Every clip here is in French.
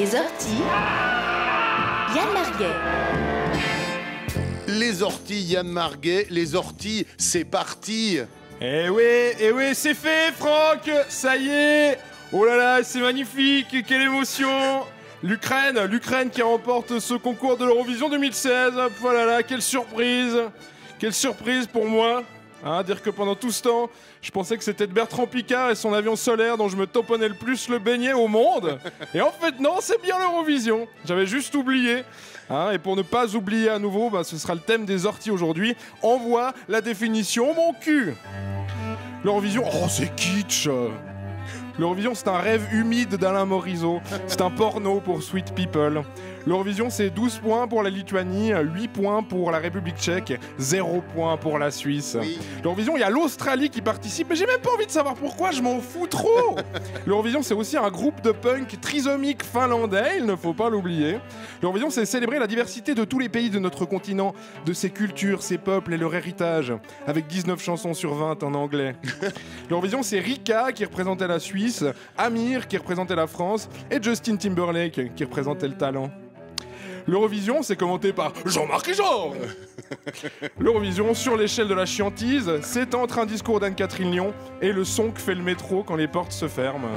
Les orties, Yann Marguet. Les orties, Yann Marguet, les orties, c'est parti. Eh oui, c'est fait, Franck. Ça y est. Oh là là, c'est magnifique. Quelle émotion. L'Ukraine qui remporte ce concours de l'Eurovision 2016. Voilà là, quelle surprise. Quelle surprise pour moi. Dire que pendant tout ce temps, je pensais que c'était de Bertrand Piccard et son avion solaire dont je me tamponnais le plus le beignet au monde. Et en fait, non, c'est bien l'Eurovision. J'avais juste oublié. Et pour ne pas oublier à nouveau, ce sera le thème des orties aujourd'hui. Envoie la définition, mon cul. L'Eurovision, oh, c'est kitsch. L'Eurovision, c'est un rêve humide d'Alain Morisot. C'est un porno pour Sweet People. L'Eurovision, c'est 12 points pour la Lituanie, 8 points pour la République tchèque, 0 points pour la Suisse. Oui. L'Eurovision, il y a l'Australie qui participe, mais j'ai même pas envie de savoir pourquoi, je m'en fous trop. L'Eurovision, c'est aussi un groupe de punk trisomique finlandais, il ne faut pas l'oublier. L'Eurovision, c'est célébrer la diversité de tous les pays de notre continent, de ses cultures, ses peuples et leur héritage, avec 19 chansons sur 20 en anglais. L'Eurovision, c'est Rika qui représentait la Suisse, Amir qui représentait la France et Justin Timberlake qui représentait le talent. L'Eurovision, c'est commenté par Jean-Marc Rijon. L'Eurovision, sur l'échelle de la chiantise, c'est entre un discours d'Anne-Catherine Lyon et le son que fait le métro quand les portes se ferment.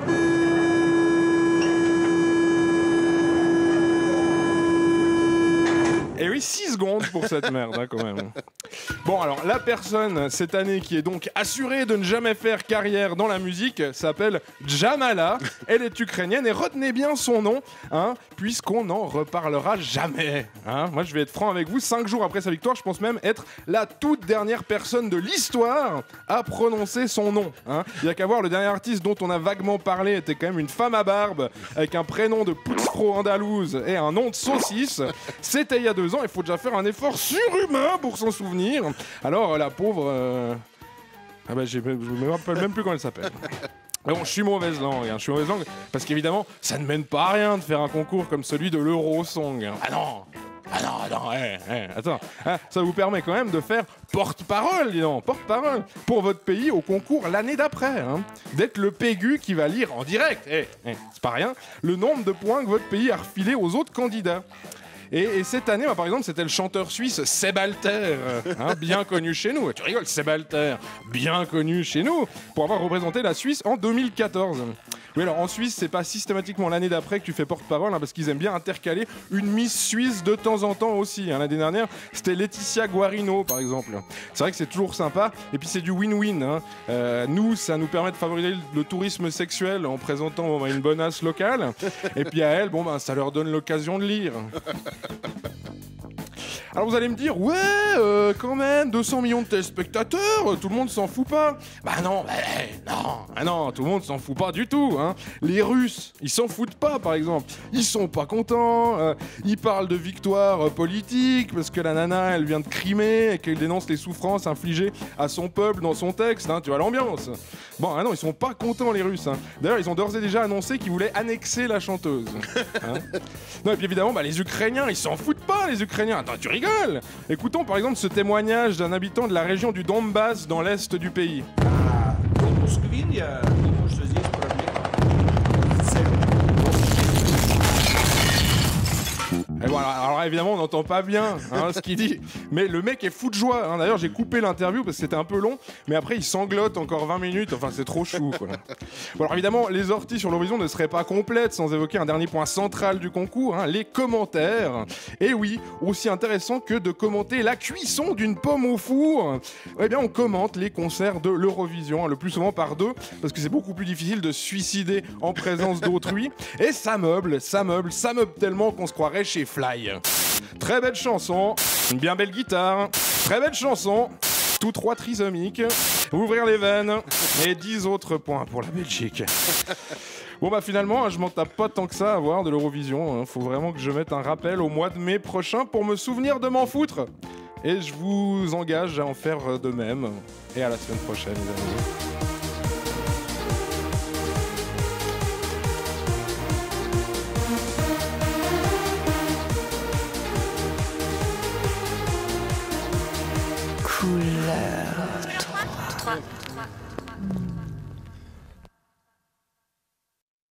Et oui, 6 secondes pour cette merde, quand même. Bon, alors, la personne, cette année, qui est donc assurée de ne jamais faire carrière dans la musique, s'appelle Jamala. Elle est ukrainienne, et retenez bien son nom, puisqu'on n'en reparlera jamais. Moi, je vais être franc avec vous, 5 jours après sa victoire, je pense même être la toute dernière personne de l'histoire à prononcer son nom. Il n'y a qu'à voir, le dernier artiste dont on a vaguement parlé était quand même une femme à barbe, avec un prénom de putzfro andalouse et un nom de saucisse. C'était il y a 2 ans, il faut déjà faire un effort surhumain pour s'en souvenir. Alors la pauvre, je me rappelle même plus comment elle s'appelle. Bon, je suis mauvaise langue, parce qu'évidemment, ça ne mène pas à rien de faire un concours comme celui de l'Eurosong. Attends, ça vous permet quand même de faire porte-parole, porte-parole pour votre pays au concours l'année d'après, d'être le pégu qui va lire en direct, c'est pas rien, le nombre de points que votre pays a refilé aux autres candidats. Et cette année, par exemple, c'était le chanteur suisse Seb Alter, bien connu chez nous. Tu rigoles, Seb Alter, bien connu chez nous, pour avoir représenté la Suisse en 2014. Oui, alors en Suisse, c'est pas systématiquement l'année d'après que tu fais porte-parole, parce qu'ils aiment bien intercaler une Miss Suisse de temps en temps aussi. L'année dernière, c'était Laetitia Guarino, par exemple. C'est vrai que c'est toujours sympa, et puis c'est du win-win. Nous, ça nous permet de favoriser le tourisme sexuel en présentant une bonasse locale, et puis à elles, ça leur donne l'occasion de lire. Alors vous allez me dire, quand même, 200 millions de téléspectateurs, tout le monde s'en fout pas. Non, tout le monde s'en fout pas du tout. Les Russes, ils s'en foutent pas, par exemple. Ils sont pas contents, ils parlent de victoire politique, parce que la nana, elle vient de Crimée, et qu'elle dénonce les souffrances infligées à son peuple dans son texte, tu vois l'ambiance. Non, ils sont pas contents, les Russes. D'ailleurs, ils ont d'ores et déjà annoncé qu'ils voulaient annexer la chanteuse. Non, et puis évidemment, les Ukrainiens, ils s'en foutent pas, les Ukrainiens. Attends, tu rigoles. Écoutons par exemple ce témoignage d'un habitant de la région du Donbass dans l'est du pays. Et voilà, alors évidemment on n'entend pas bien ce qu'il dit, mais le mec est fou de joie. D'ailleurs j'ai coupé l'interview parce que c'était un peu long, mais après il sanglote encore 20 minutes, c'est trop chou quoi. Bon, alors évidemment les orties sur l'Eurovision ne seraient pas complètes sans évoquer un dernier point central du concours, les commentaires. Et oui, aussi intéressant que de commenter la cuisson d'une pomme au four, on commente les concerts de l'Eurovision, le plus souvent par 2, parce que c'est beaucoup plus difficile de se suicider en présence d'autrui, et ça meuble tellement qu'on se croirait chez Fly. Très belle chanson, une bien belle guitare, très belle chanson, tous 3 trisomiques, ouvrir les veines, et 10 autres points pour la Belgique. Bon finalement, je m'en tape pas tant que ça à voir de l'Eurovision, faut vraiment que je mette un rappel au mois de mai prochain pour me souvenir de m'en foutre. Et je vous engage à en faire de même. Et à la semaine prochaine, les amis.